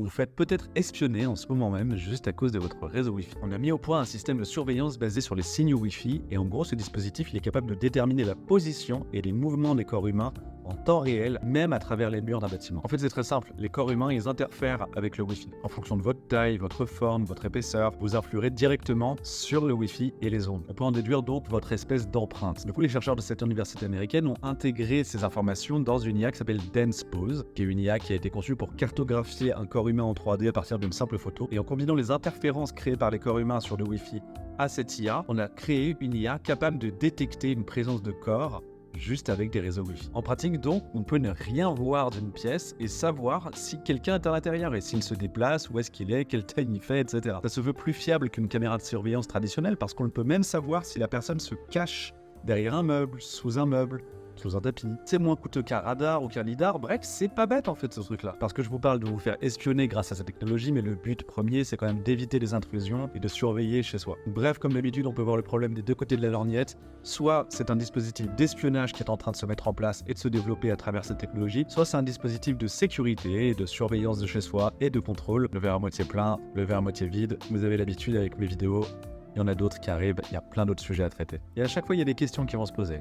vous vous faites peut-être espionner en ce moment même juste à cause de votre réseau Wi-Fi. On a mis au point un système de surveillance basé sur les signaux Wi-Fi et en gros ce dispositif il est capable de déterminer la position et les mouvements des corps humains en temps réel, même à travers les murs d'un bâtiment. En fait, c'est très simple. Les corps humains, ils interfèrent avec le Wi-Fi. En fonction de votre taille, votre forme, votre épaisseur, vous influerez directement sur le Wi-Fi et les ondes. On peut en déduire donc votre espèce d'empreinte. Du coup, les chercheurs de cette université américaine ont intégré ces informations dans une IA qui s'appelle DensePose, qui est une IA qui a été conçue pour cartographier un corps humain en 3D à partir d'une simple photo. Et en combinant les interférences créées par les corps humains sur le Wi-Fi à cette IA, on a créé une IA capable de détecter une présence de corps juste avec des réseaux Wi-Fi. En pratique donc, on peut ne rien voir d'une pièce et savoir si quelqu'un est à l'intérieur et s'il se déplace, où est-ce qu'il est, quelle taille il fait, etc. Ça se veut plus fiable qu'une caméra de surveillance traditionnelle parce qu'on peut même savoir si la personne se cache derrière un meuble, sous un tapis. C'est moins coûteux qu'un radar ou qu'un lidar, bref, c'est pas bête en fait ce truc-là. Parce que je vous parle de vous faire espionner grâce à cette technologie, mais le but premier c'est quand même d'éviter les intrusions et de surveiller chez soi. Bref, comme d'habitude, on peut voir le problème des deux côtés de la lorgnette. Soit c'est un dispositif d'espionnage qui est en train de se mettre en place et de se développer à travers cette technologie, soit c'est un dispositif de sécurité et de surveillance de chez soi et de contrôle. Le verre à moitié plein, le verre à moitié vide. Vous avez l'habitude avec mes vidéos. Il y en a d'autres qui arrivent, il y a plein d'autres sujets à traiter. Et à chaque fois, il y a des questions qui vont se poser.